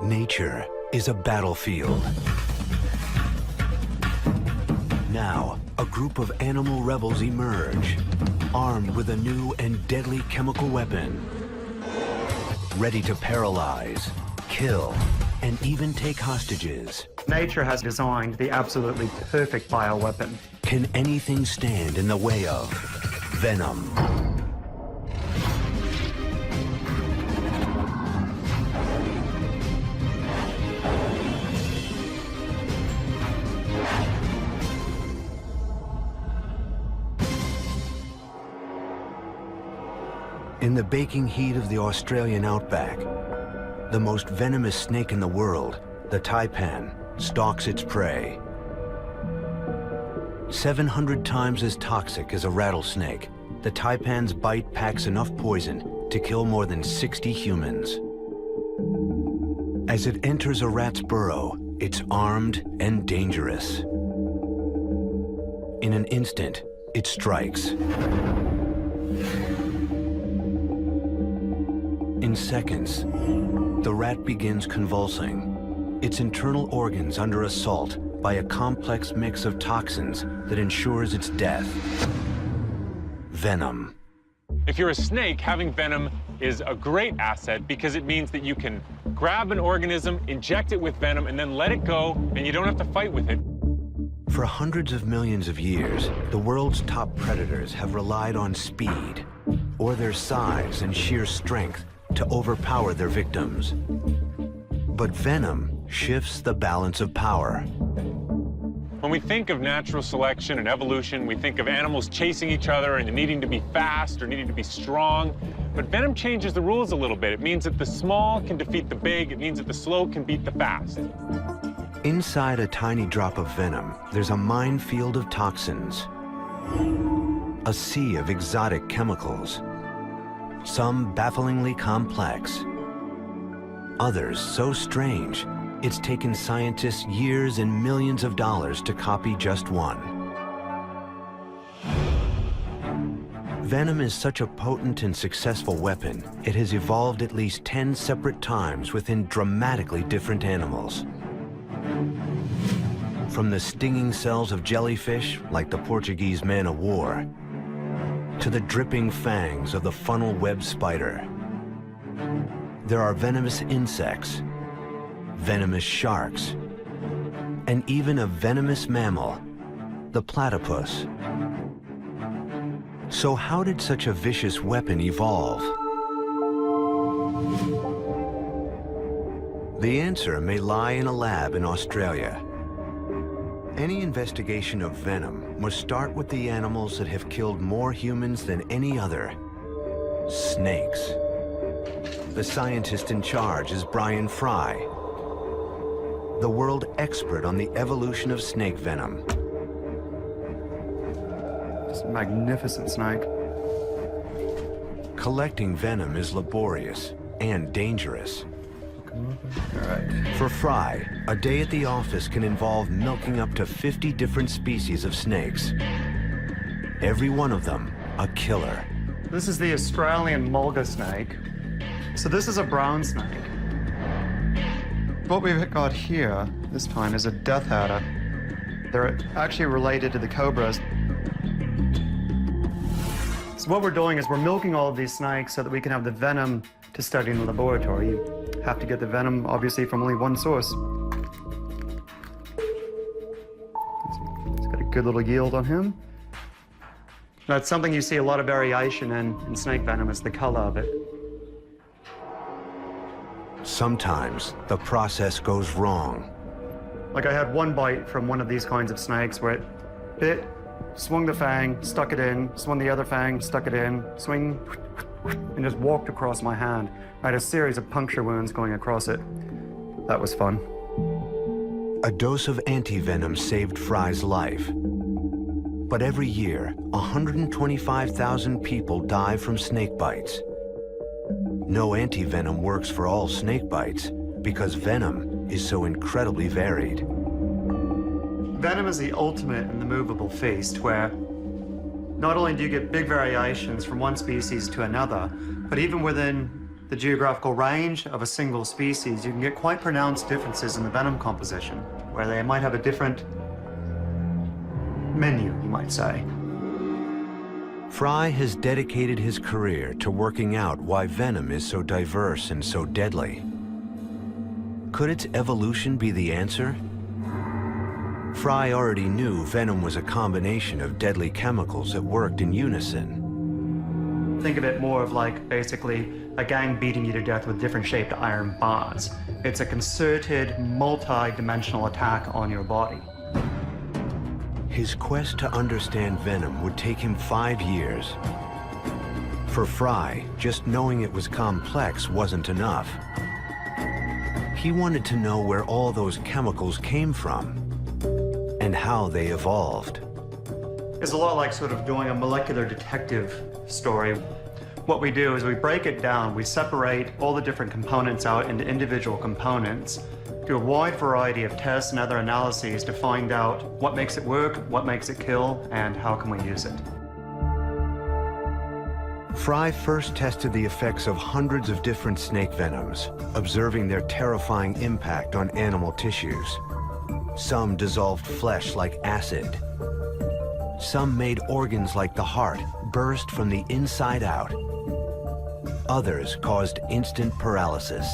Nature is a battlefield. Now, a group of animal rebels emerge, armed with a new and deadly chemical weapon, ready to paralyze, kill, and even take hostages. Nature has designed the absolutely perfect bioweapon. Can anything stand in the way of Venom? In the baking heat of the Australian outback, the most venomous snake in the world, the taipan, stalks its prey. 700 times as toxic as a rattlesnake, the taipan's bite packs enough poison to kill more than 60 humans. As it enters a rat's burrow, it's armed and dangerous. In an instant, it strikes. In seconds, the rat begins convulsing, its internal organs under assault by a complex mix of toxins that ensures its death. Venom. If you're a snake, having venom is a great asset because it means that you can grab an organism, inject it with venom, and then let it go, and you don't have to fight with it. For hundreds of millions of years, the world's top predators have relied on speed, or their size and sheer strength, to overpower their victims. But venom shifts the balance of power. When we think of natural selection and evolution, we think of animals chasing each other and needing to be fast or needing to be strong. But venom changes the rules a little bit. It means that the small can defeat the big. It means that the slow can beat the fast. Inside a tiny drop of venom, there's a minefield of toxins, a sea of exotic chemicals, some bafflingly complex, others so strange, it's taken scientists years and millions of dollars to copy just one. Venom is such a potent and successful weapon, it has evolved at least 10 separate times within dramatically different animals. From the stinging cells of jellyfish, like the Portuguese man-o'-war, to the dripping fangs of the funnel-web spider. There are venomous insects, venomous sharks, and even a venomous mammal, the platypus. So how did such a vicious weapon evolve? The answer may lie in a lab in Australia. Any investigation of venom must start with the animals that have killed more humans than any other: snakes. The scientist in charge is Brian Fry, the world expert on the evolution of snake venom. It's a magnificent snake. Collecting venom is laborious and dangerous. All right. For Fry, a day at the office can involve milking up to 50 different species of snakes. Every one of them a killer. This is the Australian mulga snake. So this is a brown snake. What we've got here this time is a death adder. They're actually related to the cobras. So what we're doing is we're milking all of these snakes so that we can have the venom to study in the laboratory. You have to get the venom, obviously, from only one source. It's got a good little yield on him. That's something you see a lot of variation in snake venom, is the color of it. Sometimes the process goes wrong. Like I had one bite from one of these kinds of snakes where it bit, swung the fang, stuck it in, swung the other fang, stuck it in, swing, and just walked across my hand. I had a series of puncture wounds going across it. That was fun. A dose of anti-venom saved Fry's life. But every year, 125,000 people die from snake bites. No anti-venom works for all snake bites because venom is so incredibly varied. Venom is the ultimate in the movable feast, where not only do you get big variations from one species to another, but even within the geographical range of a single species, you can get quite pronounced differences in the venom composition, where they might have a different menu, you might say. Fry has dedicated his career to working out why venom is so diverse and so deadly. Could its evolution be the answer? Fry already knew venom was a combination of deadly chemicals that worked in unison. Think of it more of like basically a gang beating you to death with different shaped iron bars. It's a concerted, multi-dimensional attack on your body. His quest to understand venom would take him 5 years. For Fry, just knowing it was complex wasn't enough. He wanted to know where all those chemicals came from and how they evolved. It's a lot like sort of doing a molecular detective story. What we do is we break it down. We separate all the different components out into individual components, do a wide variety of tests and other analyses to find out what makes it work, what makes it kill, and how can we use it. Fry first tested the effects of hundreds of different snake venoms, observing their terrifying impact on animal tissues. Some dissolved flesh like acid. Some made organs like the heart burst from the inside out. Others caused instant paralysis.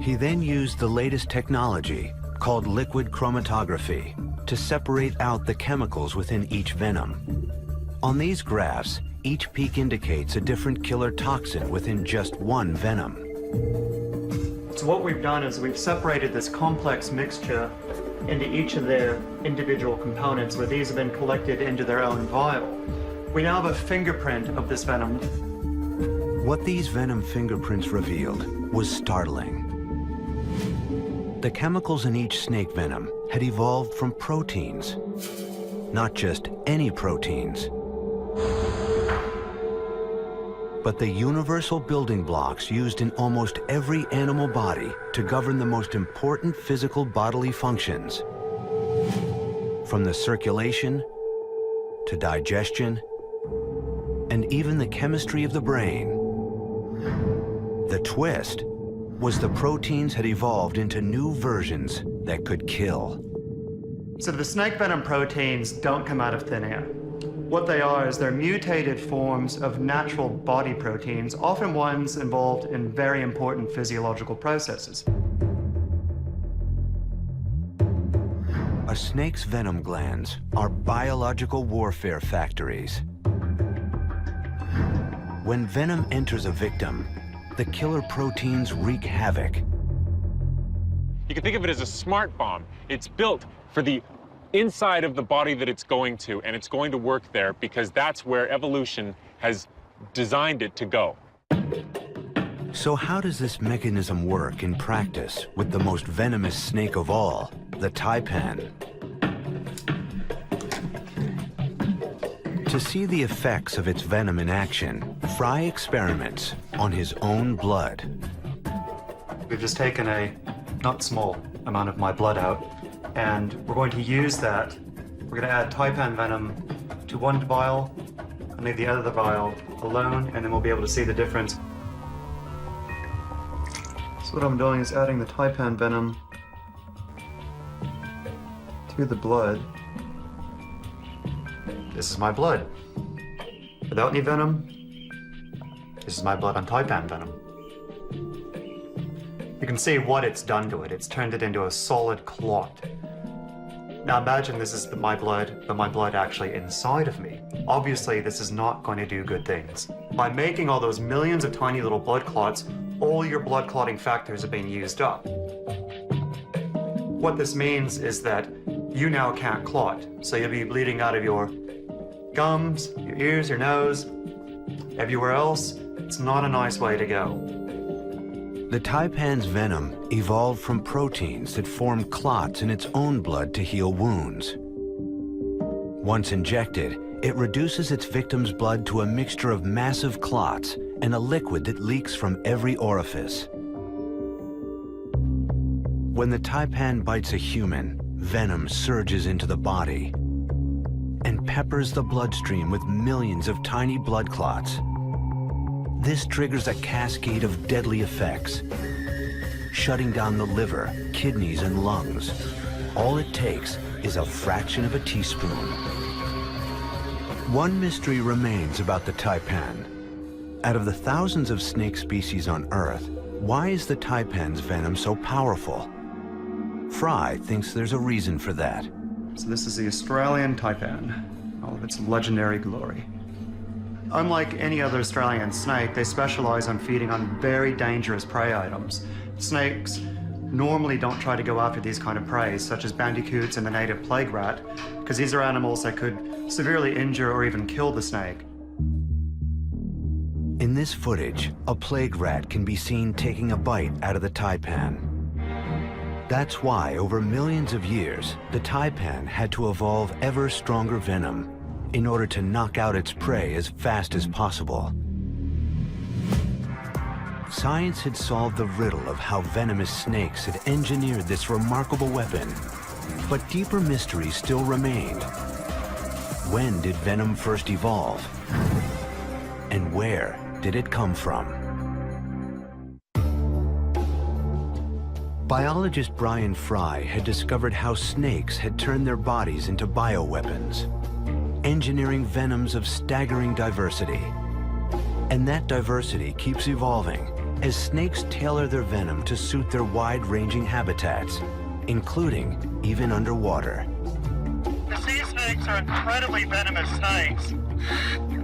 He then used the latest technology, called liquid chromatography, to separate out the chemicals within each venom. On these graphs, each peak indicates a different killer toxin within just one venom. So what we've done is we've separated this complex mixture into each of their individual components, where these have been collected into their own vial. We now have a fingerprint of this venom. What these venom fingerprints revealed was startling. The chemicals in each snake venom had evolved from proteins, not just any proteins, but the universal building blocks used in almost every animal body to govern the most important physical bodily functions, from the circulation to digestion and even the chemistry of the brain. The twist was the proteins had evolved into new versions that could kill. So the snake venom proteins don't come out of thin air. What they are is they're mutated forms of natural body proteins, often ones involved in very important physiological processes. A snake's venom glands are biological warfare factories. When venom enters a victim, the killer proteins wreak havoc. You can think of it as a smart bomb. It's built for the inside of the body that it's going to, and it's going to work there because that's where evolution has designed it to go. So how does this mechanism work in practice with the most venomous snake of all, the taipan? To see the effects of its venom in action, Fry experiments on his own blood. We've just taken a not small amount of my blood out, and we're going to use that. We're going to add taipan venom to one vial and leave the other vial alone, and then we'll be able to see the difference. So what I'm doing is adding the taipan venom to the blood. This is my blood. Without any venom, this is my blood on taipan venom. You can see what it's done to it. It's turned it into a solid clot. Now imagine this is my blood, but my blood actually inside of me. Obviously, this is not going to do good things. By making all those millions of tiny little blood clots, all your blood clotting factors are being used up. What this means is that you now can't clot. So you'll be bleeding out of your gums, your ears, your nose, everywhere else. It's not a nice way to go. The taipan's venom evolved from proteins that form clots in its own blood to heal wounds. Once injected, it reduces its victim's blood to a mixture of massive clots and a liquid that leaks from every orifice. When the taipan bites a human, venom surges into the body and peppers the bloodstream with millions of tiny blood clots. This triggers a cascade of deadly effects, shutting down the liver, kidneys, and lungs. All it takes is a fraction of a teaspoon. One mystery remains about the taipan. Out of the thousands of snake species on Earth, why is the taipan's venom so powerful? Fry thinks there's a reason for that. So this is the Australian taipan, all of its legendary glory. Unlike any other Australian snake, they specialize on feeding on very dangerous prey items. Snakes normally don't try to go after these kind of prey, such as bandicoots and the native plague rat, because these are animals that could severely injure or even kill the snake. In this footage, a plague rat can be seen taking a bite out of the taipan. That's why, over millions of years, the taipan had to evolve ever stronger venom in order to knock out its prey as fast as possible. Science had solved the riddle of how venomous snakes had engineered this remarkable weapon, but deeper mysteries still remained. When did venom first evolve? And where did it come from? Biologist Brian Fry had discovered how snakes had turned their bodies into bioweapons, engineering venoms of staggering diversity. And that diversity keeps evolving as snakes tailor their venom to suit their wide-ranging habitats, including even underwater. The sea snakes are incredibly venomous snakes.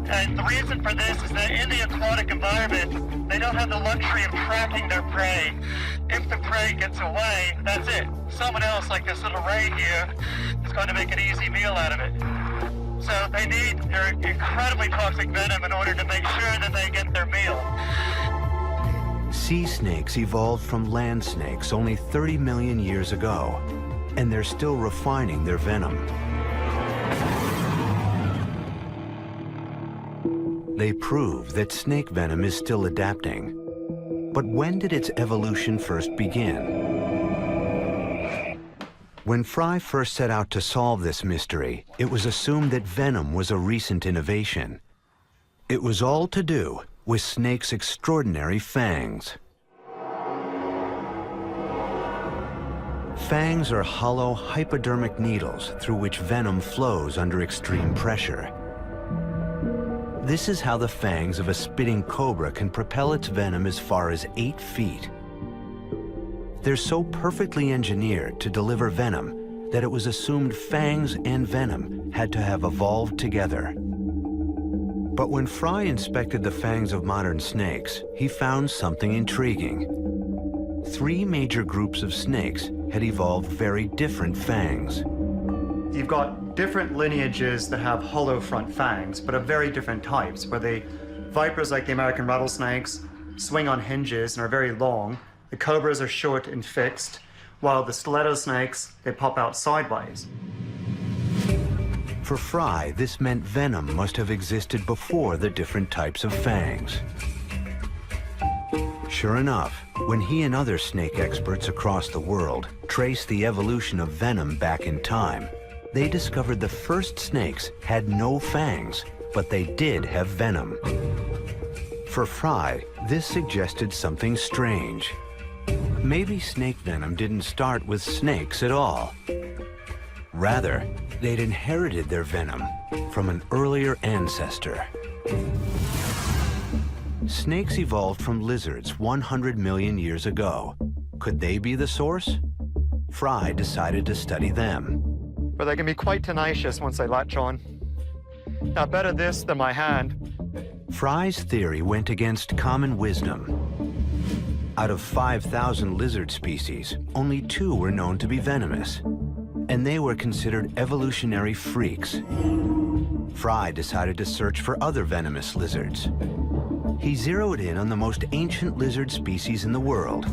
And the reason for this is that in the aquatic environment, they don't have the luxury of tracking their prey. If the prey gets away, that's it. Someone else, like this little ray here, is going to make an easy meal out of it. So they need their incredibly toxic venom in order to make sure that they get their meal. Sea snakes evolved from land snakes only 30 million years ago, and they're still refining their venom. They prove that snake venom is still adapting. But when did its evolution first begin? When Fry first set out to solve this mystery, it was assumed that venom was a recent innovation. It was all to do with snakes' extraordinary fangs. Fangs are hollow hypodermic needles through which venom flows under extreme pressure. This is how the fangs of a spitting cobra can propel its venom as far as 8 feet. They're so perfectly engineered to deliver venom that it was assumed fangs and venom had to have evolved together. But when Fry inspected the fangs of modern snakes, he found something intriguing. 3 major groups of snakes had evolved very different fangs. You've got different lineages that have hollow front fangs, but of very different types, where the vipers, like the American rattlesnakes, swing on hinges and are very long. The cobras are short and fixed, while the stiletto snakes, they pop out sideways. For Fry, this meant venom must have existed before the different types of fangs. Sure enough, when he and other snake experts across the world traced the evolution of venom back in time, they discovered the first snakes had no fangs, but they did have venom. For Fry, this suggested something strange. Maybe snake venom didn't start with snakes at all. Rather, they'd inherited their venom from an earlier ancestor. Snakes evolved from lizards 100 million years ago. Could they be the source? Fry decided to study them. But they can be quite tenacious once they latch on. Now, better this than my hand. Fry's theory went against common wisdom. Out of 5,000 lizard species, only 2 were known to be venomous, and they were considered evolutionary freaks. Fry decided to search for other venomous lizards. He zeroed in on the most ancient lizard species in the world,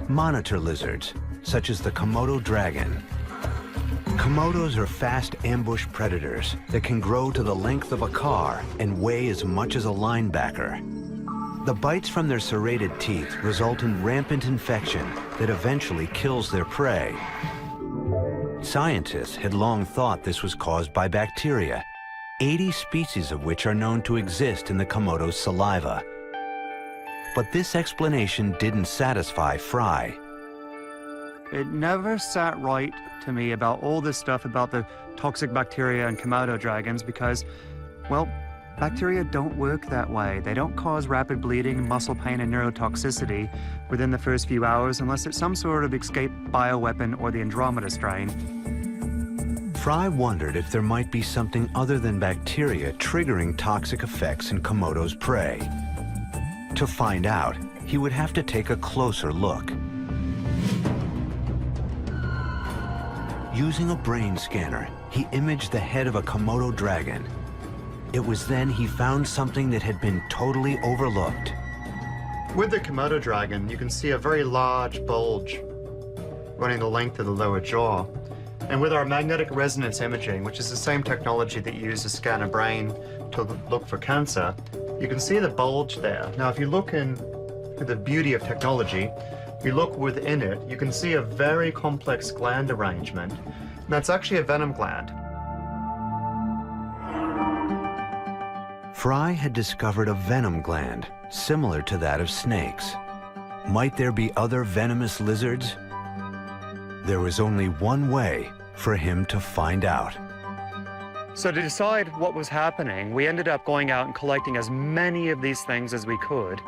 monitor lizards, such as the Komodo dragon. Komodos are fast ambush predators that can grow to the length of a car and weigh as much as a linebacker. The bites from their serrated teeth result in rampant infection that eventually kills their prey. Scientists had long thought this was caused by bacteria, 80 species of which are known to exist in the Komodo's saliva. But this explanation didn't satisfy Fry. It never sat right to me about all this stuff about the toxic bacteria and Komodo dragons because, well, bacteria don't work that way. They don't cause rapid bleeding, muscle pain, and neurotoxicity within the first few hours unless it's some sort of escaped bioweapon or the Andromeda strain. Fry wondered if there might be something other than bacteria triggering toxic effects in Komodo's prey. To find out, he would have to take a closer look. Using a brain scanner, he imaged the head of a Komodo dragon. It was then he found something that had been totally overlooked. With the Komodo dragon, you can see a very large bulge running the length of the lower jaw. And with our magnetic resonance imaging, which is the same technology that you use to scan a brain to look for cancer, you can see the bulge there. Now, if you look in the beauty of technology, you look within it, you can see a very complex gland arrangement. And that's actually a venom gland. Fry had discovered a venom gland, similar to that of snakes. Might there be other venomous lizards? There was only one way for him to find out. So to decide what was happening, we ended up going out and collecting as many of these things as we could.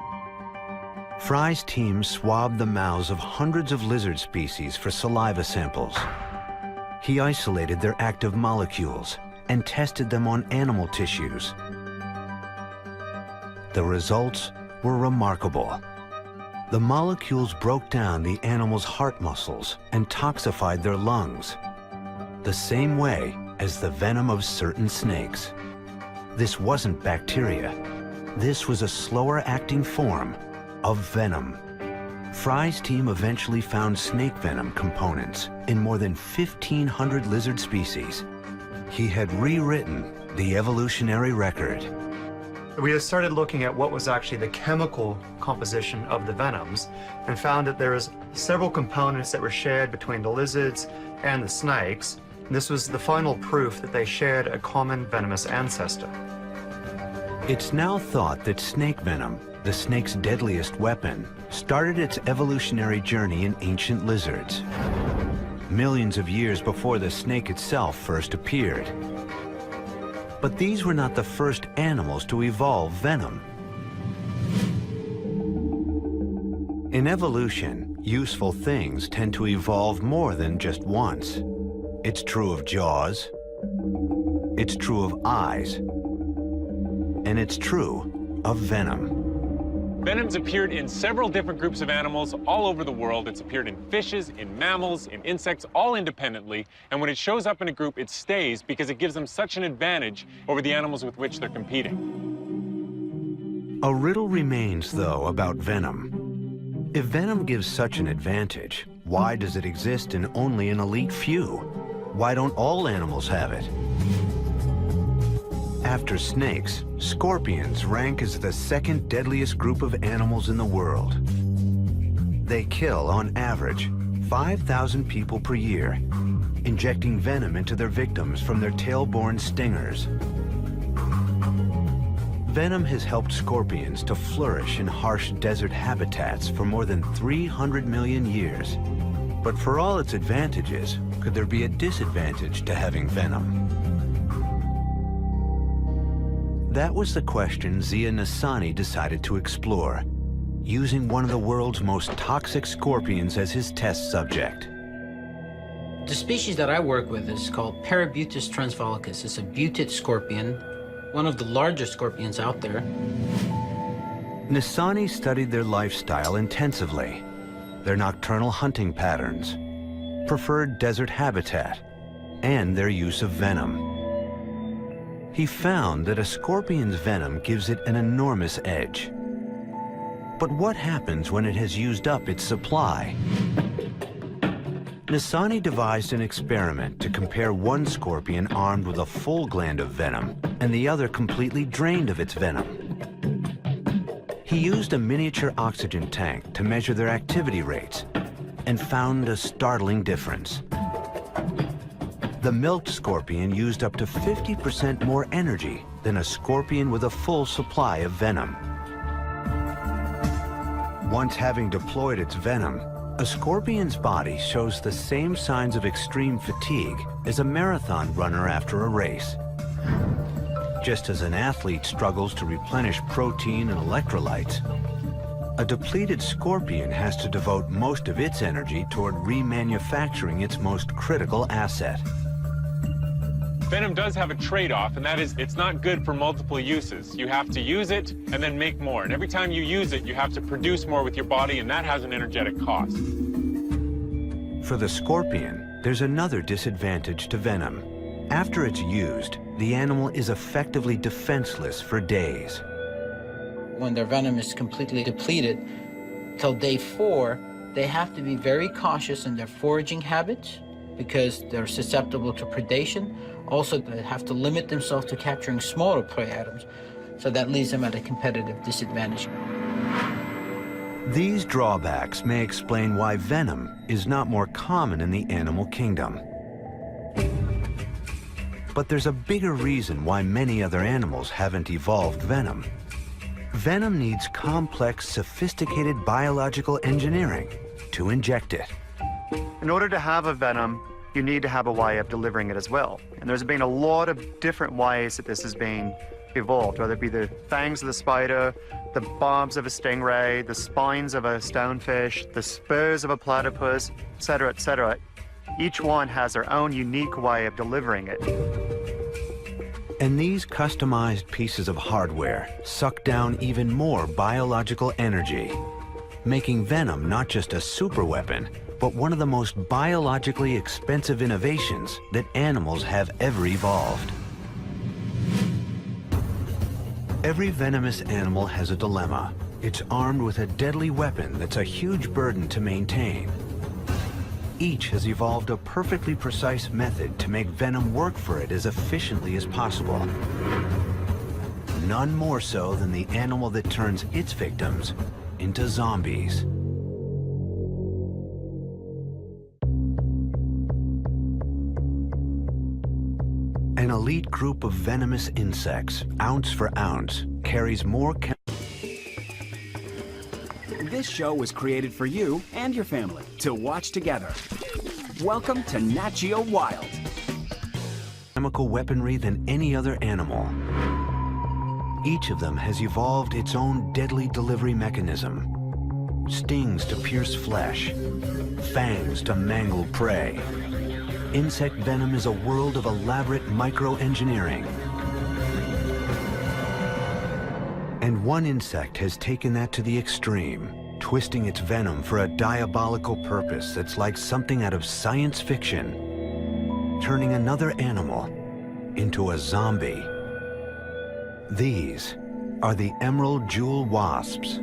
Fry's team swabbed the mouths of hundreds of lizard species for saliva samples. He isolated their active molecules and tested them on animal tissues. The results were remarkable. The molecules broke down the animal's heart muscles and toxified their lungs, the same way as the venom of certain snakes. This wasn't bacteria. This was a slower-acting form of venom. Fry's team eventually found snake venom components in more than 1,500 lizard species. He had rewritten the evolutionary record. We started looking at what was actually the chemical composition of the venoms and found that there was several components that were shared between the lizards and the snakes. And this was the final proof that they shared a common venomous ancestor. It's now thought that snake venom, the snake's deadliest weapon, started its evolutionary journey in ancient lizards, millions of years before the snake itself first appeared. But these were not the first animals to evolve venom. In evolution, useful things tend to evolve more than just once. It's true of jaws, it's true of eyes, and it's true of venom. Venom's appeared in several different groups of animals all over the world. It's appeared in fishes, in mammals, in insects, all independently. And when it shows up in a group, it stays because it gives them such an advantage over the animals with which they're competing. A riddle remains, though, about venom. If venom gives such an advantage, why does it exist in only an elite few? Why don't all animals have it? After snakes, scorpions rank as the second deadliest group of animals in the world. They kill, on average, 5,000 people per year, injecting venom into their victims from their tail-borne stingers. Venom has helped scorpions to flourish in harsh desert habitats for more than 300 million years. But for all its advantages, could there be a disadvantage to having venom? That was the question Zia Nassani decided to explore, using one of the world's most toxic scorpions as his test subject. The species that I work with is called Parabutis transvollicus. It's a butid scorpion, one of the largest scorpions out there. Nassani studied their lifestyle intensively, their nocturnal hunting patterns, preferred desert habitat, and their use of venom. He found that a scorpion's venom gives it an enormous edge. But what happens when it has used up its supply? Nassani devised an experiment to compare one scorpion armed with a full gland of venom and the other completely drained of its venom. He used a miniature oxygen tank to measure their activity rates and found a startling difference. The milked scorpion used up to 50% more energy than a scorpion with a full supply of venom. Once having deployed its venom, a scorpion's body shows the same signs of extreme fatigue as a marathon runner after a race. Just as an athlete struggles to replenish protein and electrolytes, a depleted scorpion has to devote most of its energy toward remanufacturing its most critical asset. Venom does have a trade-off, and that is it's not good for multiple uses. You have to use it and then make more. And every time you use it, you have to produce more with your body, and that has an energetic cost. For the scorpion, there's another disadvantage to venom. After it's used, the animal is effectively defenseless for days. When their venom is completely depleted, till day 4, they have to be very cautious in their foraging habits because they're susceptible to predation. Also, they have to limit themselves to capturing smaller prey items, so that leaves them at a competitive disadvantage. These drawbacks may explain why venom is not more common in the animal kingdom. But there's a bigger reason why many other animals haven't evolved venom. Venom needs complex, sophisticated biological engineering to inject it. In order to have a venom, you need to have a way of delivering it as well. And there's been a lot of different ways that this has been evolved, whether it be the fangs of the spider, the barbs of a stingray, the spines of a stonefish, the spurs of a platypus, etc., etc. Each one has their own unique way of delivering it. And these customized pieces of hardware suck down even more biological energy, making venom not just a superweapon, but one of the most biologically expensive innovations that animals have ever evolved. Every venomous animal has a dilemma. It's armed with a deadly weapon that's a huge burden to maintain. Each has evolved a perfectly precise method to make venom work for it as efficiently as possible. None more so than the animal that turns its victims into zombies. An elite group of venomous insects, ounce for ounce, carries more This show was created for you and your family to watch together. Welcome to Nat Geo Wild. chemical weaponry than any other animal. Each of them has evolved its own deadly delivery mechanism. Stings to pierce flesh, fangs to mangle prey. Insect venom is a world of elaborate microengineering. And one insect has taken that to the extreme, twisting its venom for a diabolical purpose that's like something out of science fiction, turning another animal into a zombie. These are the emerald jewel wasps.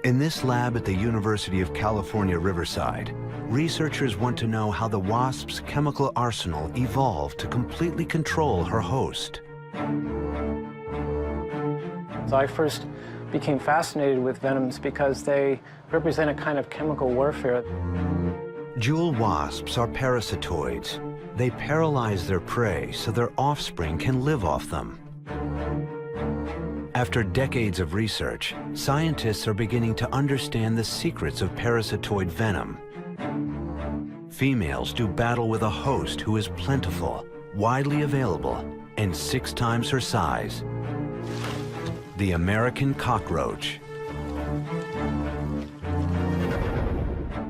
In this lab at the University of California, Riverside, researchers want to know how the wasp's chemical arsenal evolved to completely control her host. So I first became fascinated with venoms because they represent a kind of chemical warfare. Jewel wasps are parasitoids. They paralyze their prey so their offspring can live off them. After decades of research, scientists are beginning to understand the secrets of parasitoid venom. Females do battle with a host who is plentiful, widely available, and 6 times her size. The American cockroach.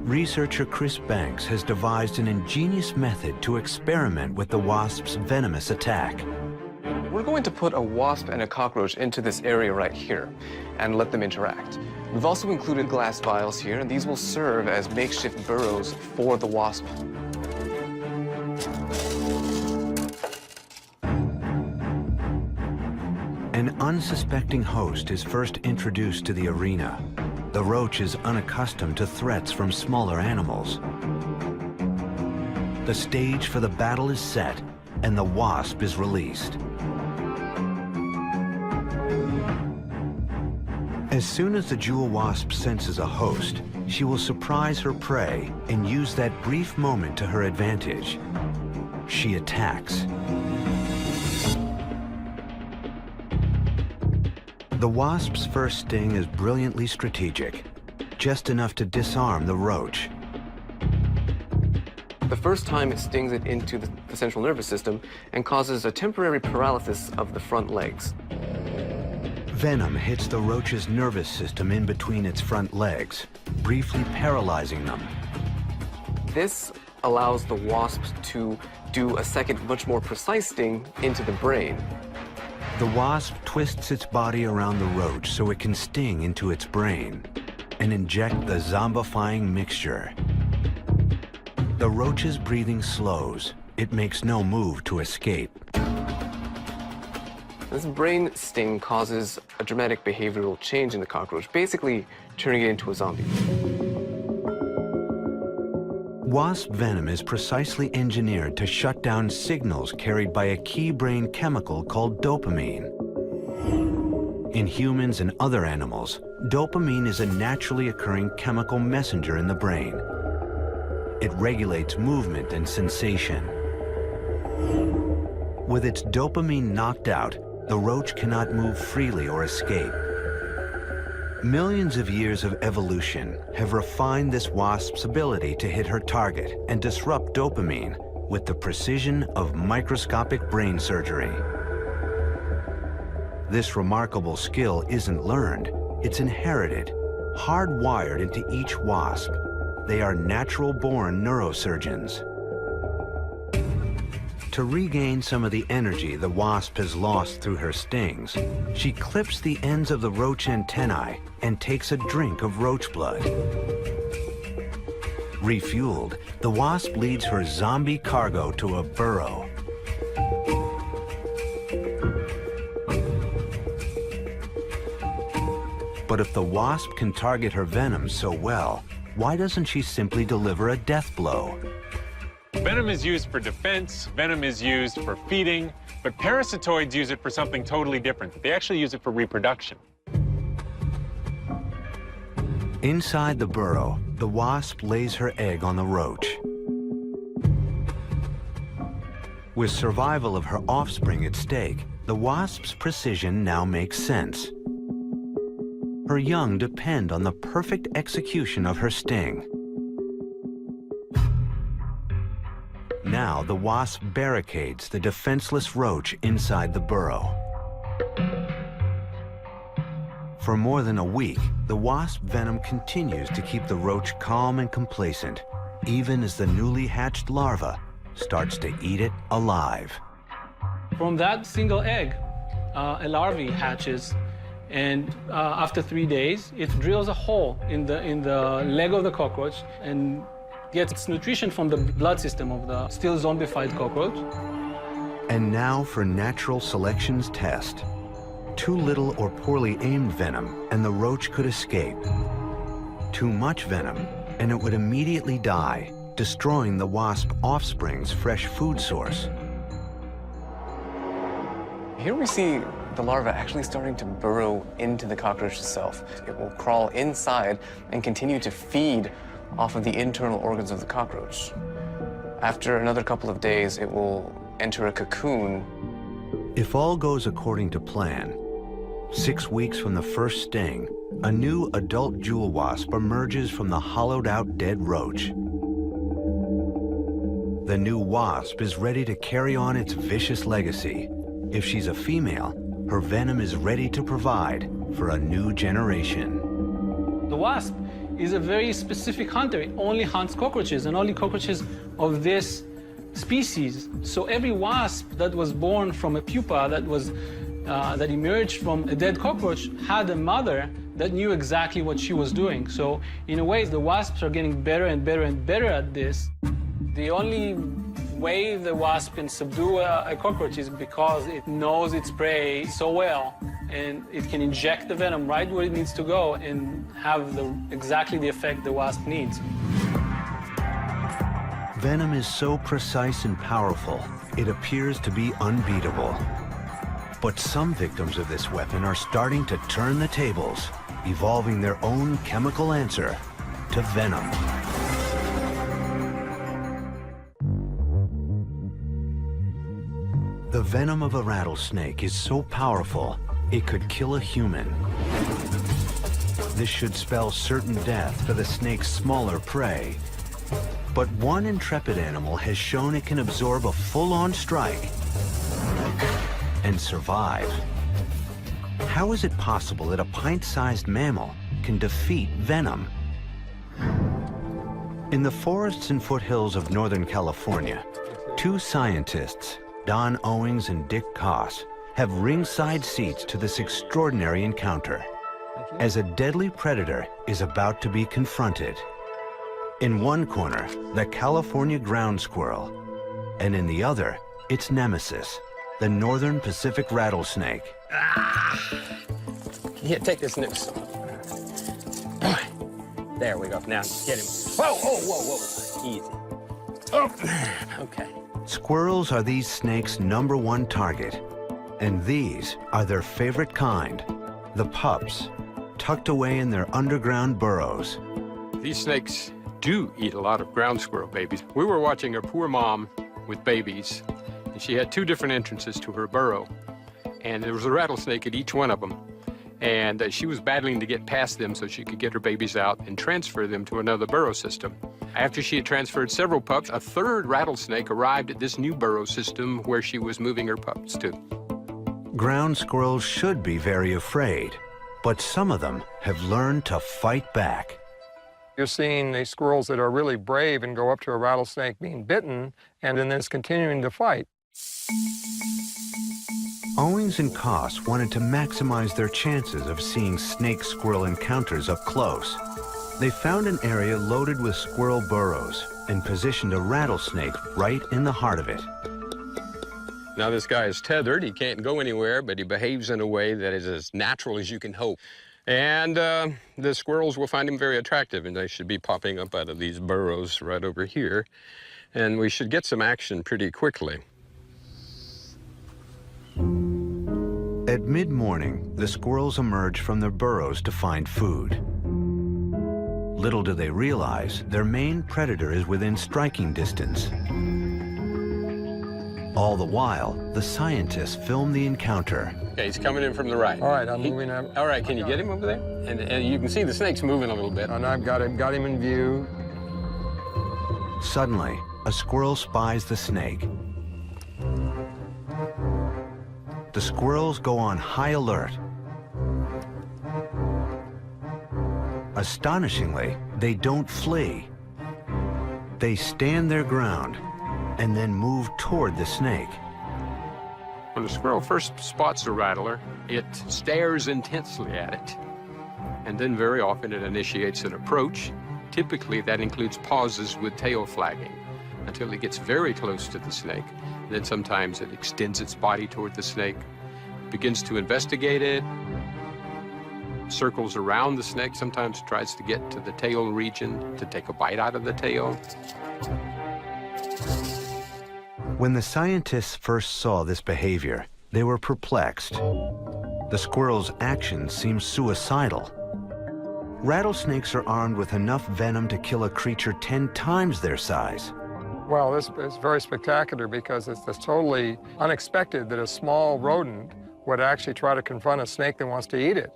Researcher Chris Banks has devised an ingenious method to experiment with the wasp's venomous attack. We're going to put a wasp and a cockroach into this area right here and let them interact. We've also included glass vials here, and these will serve as makeshift burrows for the wasp. An unsuspecting host is first introduced to the arena. The roach is unaccustomed to threats from smaller animals. The stage for the battle is set, and the wasp is released. As soon as the jewel wasp senses a host, she will surprise her prey and use that brief moment to her advantage. She attacks. The wasp's first sting is brilliantly strategic, just enough to disarm the roach. The first time it stings it into the central nervous system and causes a temporary paralysis of the front legs. Venom hits the roach's nervous system in between its front legs, briefly paralyzing them. This allows the wasp to do a second, much more precise sting into the brain. The wasp twists its body around the roach so it can sting into its brain and inject the zombifying mixture. The roach's breathing slows. It makes no move to escape. This brain sting causes a dramatic behavioral change in the cockroach, basically turning it into a zombie. Wasp venom is precisely engineered to shut down signals carried by a key brain chemical called dopamine. In humans and other animals, dopamine is a naturally occurring chemical messenger in the brain. It regulates movement and sensation. With its dopamine knocked out, the roach cannot move freely or escape. Millions of years of evolution have refined this wasp's ability to hit her target and disrupt dopamine with the precision of microscopic brain surgery. This remarkable skill isn't learned, it's inherited, hardwired into each wasp. They are natural-born neurosurgeons. To regain some of the energy the wasp has lost through her stings, she clips the ends of the roach antennae and takes a drink of roach blood. Refueled, the wasp leads her zombie cargo to a burrow. But if the wasp can target her venom so well, why doesn't she simply deliver a death blow? Venom is used for defense, venom is used for feeding, but parasitoids use it for something totally different. They actually use it for reproduction. Inside the burrow, the wasp lays her egg on the roach. With survival of her offspring at stake, the wasp's precision now makes sense. Her young depend on the perfect execution of her sting. Now the wasp barricades the defenseless roach inside the burrow. For more than a week, the wasp venom continues to keep the roach calm and complacent, even as the newly hatched larva starts to eat it alive. From that single egg, a larvae hatches, and after 3 days, it drills a hole in the leg of the cockroach and gets its nutrition from the blood system of the still zombified cockroach. And now for natural selection's test. Too little or poorly aimed venom, and the roach could escape. Too much venom, and it would immediately die, destroying the wasp offspring's fresh food source. Here we see the larva actually starting to burrow into the cockroach itself. It will crawl inside and continue to feed off of the internal organs of the cockroach. After another couple of days, it will enter a cocoon. If all goes according to plan, 6 weeks from the first sting, a new adult jewel wasp emerges from the hollowed-out dead roach. The new wasp is ready to carry on its vicious legacy. If she's a female, her venom is ready to provide for a new generation. The wasp is a very specific hunter. It only hunts cockroaches, and only cockroaches of this species. So every wasp that was born from a pupa that emerged from a dead cockroach had a mother that knew exactly what she was doing. So in a way, the wasps are getting better and better and better at this. The only way the wasp can subdue a cockroach is because it knows its prey so well, and it can inject the venom right where it needs to go and have exactly the effect the wasp needs. Venom is so precise and powerful, it appears to be unbeatable. But some victims of this weapon are starting to turn the tables. evolving their own chemical answer to venom. The venom of a rattlesnake is so powerful, it could kill a human. This should spell certain death for the snake's smaller prey. But one intrepid animal has shown it can absorb a full-on strike and survive. How is it possible that a pint-sized mammal can defeat venom? In the forests and foothills of Northern California, two scientists, Don Owings and Dick Koss, have ringside seats to this extraordinary encounter as a deadly predator is about to be confronted. In one corner, the California ground squirrel, and in the other, its nemesis, the northern Pacific rattlesnake. Here, take this noose. There we go. Now, get him. Whoa, whoa, whoa, whoa. Easy. Oh, okay. Squirrels are these snakes' #1 target, and these are their favorite kind, the pups, tucked away in their underground burrows. These snakes do eat a lot of ground squirrel babies. We were watching a poor mom with babies, and she had 2 different entrances to her burrow, and there was a rattlesnake at each one of them. And she was battling to get past them so she could get her babies out and transfer them to another burrow system. After she had transferred several pups, a 3rd rattlesnake arrived at this new burrow system where she was moving her pups to. Ground squirrels should be very afraid, but some of them have learned to fight back. You're seeing these squirrels that are really brave and go up to a rattlesnake being bitten and then it's continuing to fight. Owings and Koss wanted to maximize their chances of seeing snake-squirrel encounters up close. They found an area loaded with squirrel burrows and positioned a rattlesnake right in the heart of it. Now this guy is tethered, he can't go anywhere, but he behaves in a way that is as natural as you can hope. And the squirrels will find him very attractive, and they should be popping up out of these burrows right over here. And we should get some action pretty quickly. At mid-morning, the squirrels emerge from their burrows to find food. Little do they realize their main predator is within striking distance. All the while, the scientists film the encounter. Okay, he's coming in from the right. All right, I'm moving up. All right, can you get him over there? And you can see the snake's moving a little bit. And I've got him in view. Suddenly, a squirrel spies the snake. The squirrels go on high alert. Astonishingly, they don't flee. They stand their ground and then move toward the snake. When a squirrel first spots a rattler, it stares intensely at it. And then very often it initiates an approach. Typically that includes pauses with tail flagging until it gets very close to the snake. Then sometimes it extends its body toward the snake, begins to investigate it, circles around the snake, sometimes tries to get to the tail region to take a bite out of the tail. When the scientists first saw this behavior, they were perplexed. The squirrel's actions seemed suicidal. Rattlesnakes are armed with enough venom to kill a creature 10 times their size. Well, this is very spectacular because it's totally unexpected that a small rodent would actually try to confront a snake that wants to eat it.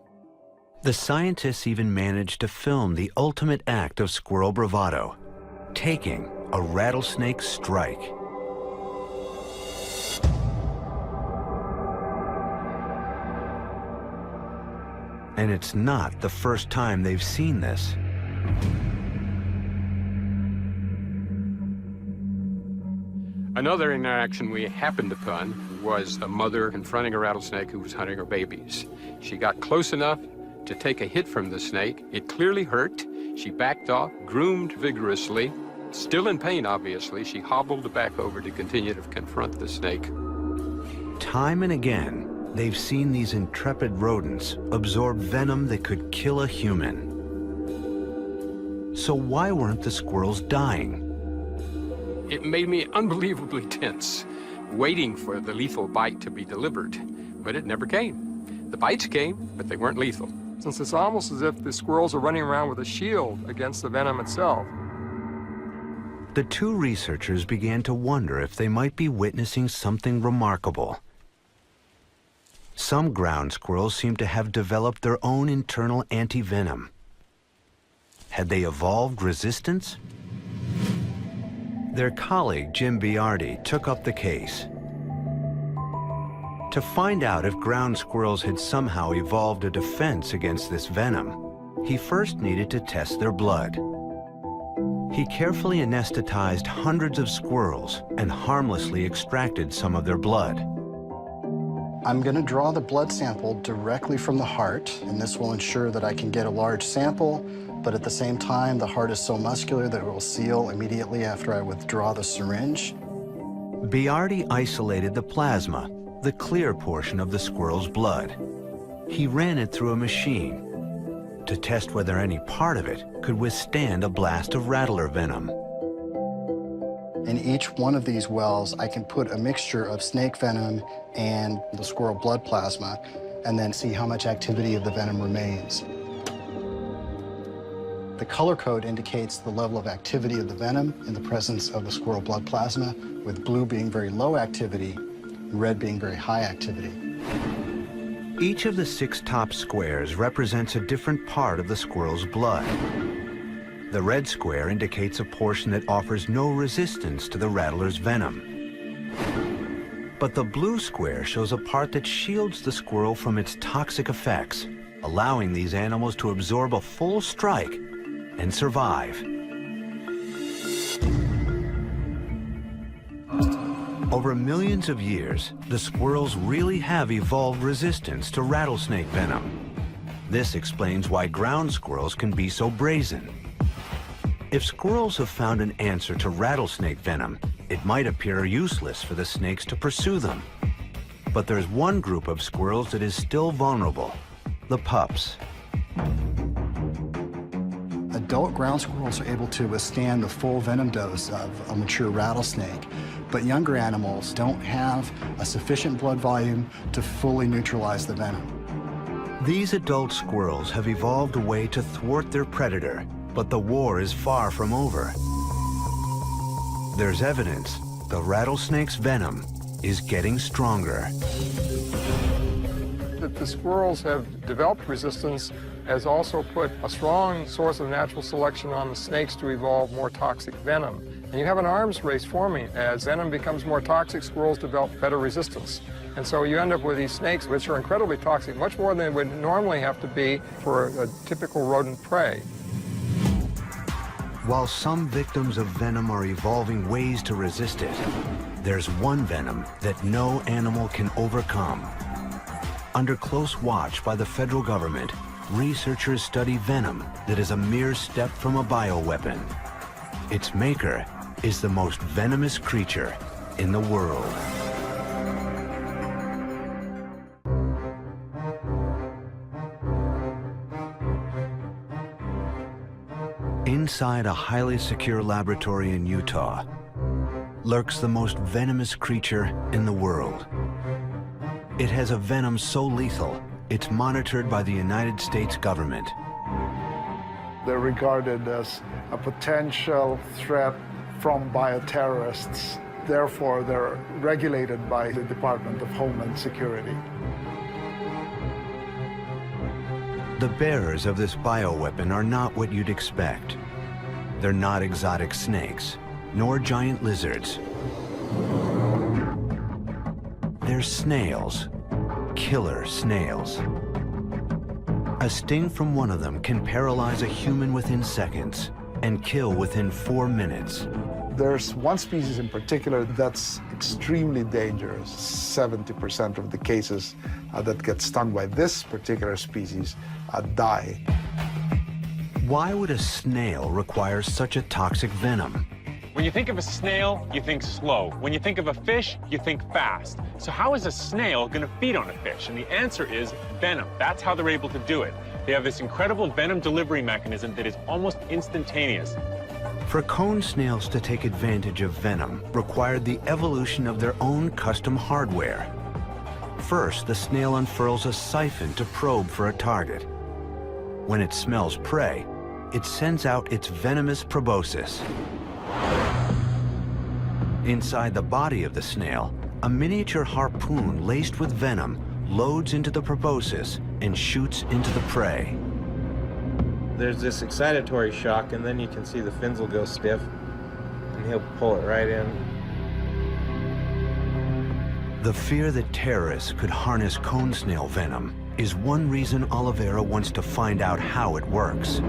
The scientists even managed to film the ultimate act of squirrel bravado, taking a rattlesnake strike. And it's not the first time they've seen this. Another interaction we happened upon was a mother confronting a rattlesnake who was hunting her babies. She got close enough to take a hit from the snake. It clearly hurt. She backed off, groomed vigorously. Still in pain, obviously, she hobbled back over to continue to confront the snake. Time and again, they've seen these intrepid rodents absorb venom that could kill a human. So why weren't the squirrels dying? It made me unbelievably tense, waiting for the lethal bite to be delivered, but it never came. The bites came, but they weren't lethal. since it's almost as if the squirrels are running around with a shield against the venom itself. The two researchers began to wonder if they might be witnessing something remarkable. Some ground squirrels seem to have developed their own internal anti-venom. Had they evolved resistance? Their colleague, Jim Biardi, took up the case. To find out if ground squirrels had somehow evolved a defense against this venom, he first needed to test their blood. He carefully anesthetized hundreds of squirrels and harmlessly extracted some of their blood. I'm going to draw the blood sample directly from the heart, and this will ensure that I can get a large sample, but at the same time, the heart is so muscular that it will seal immediately after I withdraw the syringe. Biardi isolated the plasma, the clear portion of the squirrel's blood. He ran it through a machine to test whether any part of it could withstand a blast of rattler venom. In each one of these wells, I can put a mixture of snake venom and the squirrel blood plasma, and then see how much activity of the venom remains. The color code indicates the level of activity of the venom in the presence of the squirrel blood plasma, with blue being very low activity and red being very high activity. Each of the 6 top squares represents a different part of the squirrel's blood. The red square indicates a portion that offers no resistance to the rattler's venom. But the blue square shows a part that shields the squirrel from its toxic effects, allowing these animals to absorb a full strike and survive. Over millions of years, the squirrels really have evolved resistance to rattlesnake venom. This explains why ground squirrels can be so brazen. If squirrels have found an answer to rattlesnake venom, it might appear useless for the snakes to pursue them. But there's one group of squirrels that is still vulnerable: the pups. Adult ground squirrels are able to withstand the full venom dose of a mature rattlesnake, but younger animals don't have a sufficient blood volume to fully neutralize the venom. These adult squirrels have evolved a way to thwart their predator, but the war is far from over. There's evidence the rattlesnake's venom is getting stronger. That the squirrels have developed resistance has also put a strong source of natural selection on the snakes to evolve more toxic venom. And you have an arms race forming. As venom becomes more toxic, squirrels develop better resistance. And so you end up with these snakes, which are incredibly toxic, much more than would normally have to be for a typical rodent prey. While some victims of venom are evolving ways to resist it, there's one venom that no animal can overcome. Under close watch by the federal government, researchers study venom that is a mere step from a bioweapon. Its maker is the most venomous creature in the world. Inside a highly secure laboratory in Utah lurks the most venomous creature in the world. It has a venom so lethal, it's monitored by the United States government. They're regarded as a potential threat from bioterrorists. Therefore, they're regulated by the Department of Homeland Security. The bearers of this bioweapon are not what you'd expect. They're not exotic snakes, nor giant lizards. They're snails, killer snails. A sting from one of them can paralyze a human within seconds and kill within 4 minutes. There's one species in particular that's extremely dangerous. 70% of the cases that get stung by this particular species die. Why would a snail require such a toxic venom? When you think of a snail, you think slow. When you think of a fish, you think fast. So how is a snail going to feed on a fish? And the answer is venom. That's how they're able to do it. They have this incredible venom delivery mechanism that is almost instantaneous. For cone snails to take advantage of venom required the evolution of their own custom hardware. First, the snail unfurls a siphon to probe for a target. When it smells prey, it sends out its venomous proboscis. Inside the body of the snail, a miniature harpoon laced with venom loads into the proboscis and shoots into the prey. There's this excitatory shock, and then you can see the fins will go stiff, and he'll pull it right in. The fear that terrorists could harness cone snail venom is one reason Oliveira wants to find out how it works.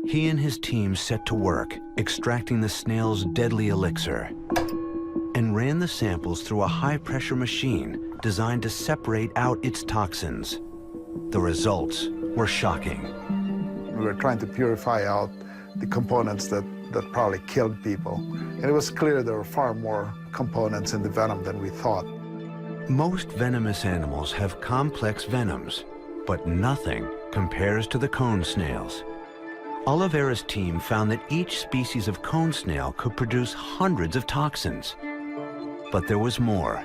He and his team set to work extracting the snail's deadly elixir and ran the samples through a high-pressure machine designed to separate out its toxins. The results were shocking. We were trying to purify out the components that probably killed people. And it was clear there were far more components in the venom than we thought. Most venomous animals have complex venoms, but nothing compares to the cone snails. Oliveira's team found that each species of cone snail could produce hundreds of toxins. But there was more.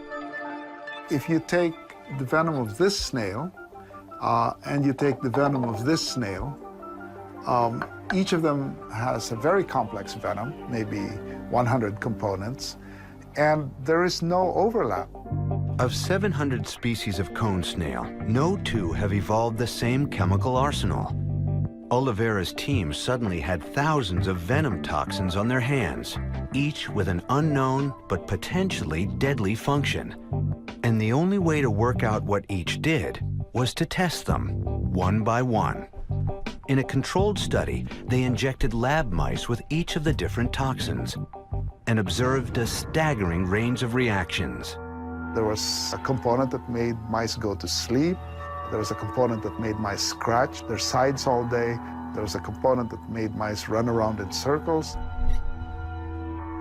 If you take the venom of this snail and you take the venom of this snail, each of them has a very complex venom, maybe 100 components, and there is no overlap. Of 700 species of cone snail, no two have evolved the same chemical arsenal. Oliveira's team suddenly had thousands of venom toxins on their hands, each with an unknown but potentially deadly function. And the only way to work out what each did was to test them, one by one. In a controlled study, they injected lab mice with each of the different toxins and observed a staggering range of reactions. There was a component that made mice go to sleep. There was a component that made mice scratch their sides all day. There was a component that made mice run around in circles.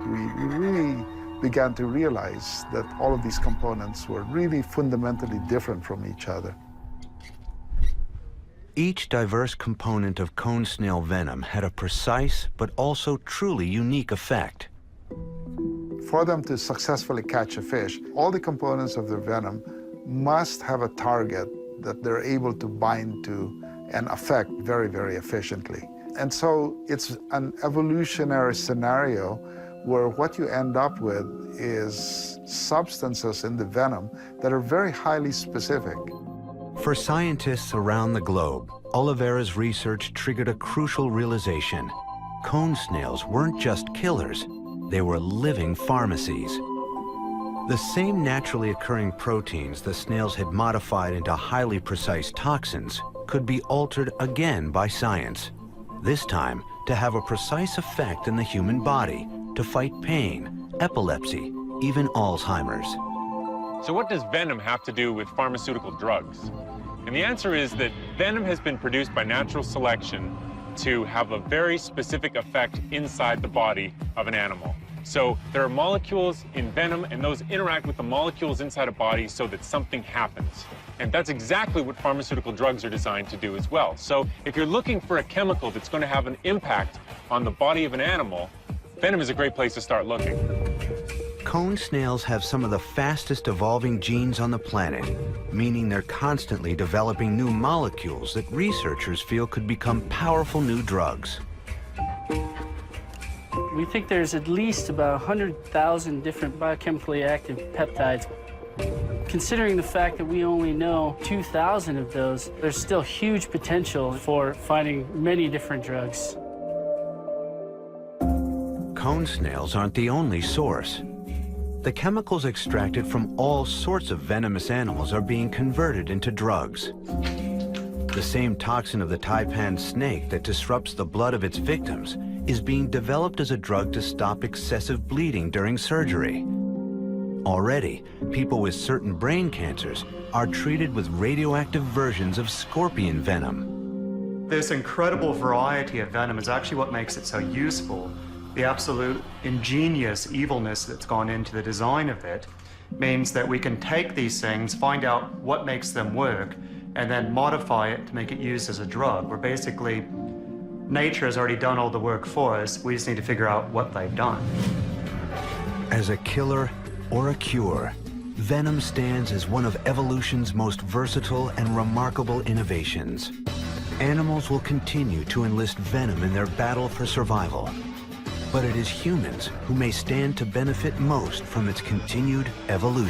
We really began to realize that all of these components were really fundamentally different from each other. Each diverse component of cone snail venom had a precise but also truly unique effect. For them to successfully catch a fish, all the components of their venom must have a target that they're able to bind to and affect very, very efficiently. And so it's an evolutionary scenario where what you end up with is substances in the venom that are very highly specific. For scientists around the globe, Oliveira's research triggered a crucial realization. Cone snails weren't just killers, they were living pharmacies. The same naturally occurring proteins the snails had modified into highly precise toxins could be altered again by science, this time to have a precise effect in the human body to fight pain, epilepsy, even Alzheimer's. So what does venom have to do with pharmaceutical drugs? And the answer is that venom has been produced by natural selection to have a very specific effect inside the body of an animal. So there are molecules in venom, and those interact with the molecules inside a body so that something happens. And that's exactly what pharmaceutical drugs are designed to do as well. So if you're looking for a chemical that's going to have an impact on the body of an animal, venom is a great place to start looking. Cone snails have some of the fastest evolving genes on the planet, meaning they're constantly developing new molecules that researchers feel could become powerful new drugs. We think there's at least about 100,000 different biochemically active peptides. Considering the fact that we only know 2,000 of those, there's still huge potential for finding many different drugs. Cone snails aren't the only source. The chemicals extracted from all sorts of venomous animals are being converted into drugs. The same toxin of the taipan snake that disrupts the blood of its victims is being developed as a drug to stop excessive bleeding during surgery. Already, people with certain brain cancers are treated with radioactive versions of scorpion venom. This incredible variety of venom is actually what makes it so useful. The absolute ingenious evilness that's gone into the design of it means that we can take these things, find out what makes them work, and then modify it to make it used as a drug. Where basically, nature has already done all the work for us. We just need to figure out what they've done. As a killer or a cure, Venom stands as one of evolution's most versatile and remarkable innovations. Animals will continue to enlist venom in their battle for survival. But it is humans who may stand to benefit most from its continued evolution.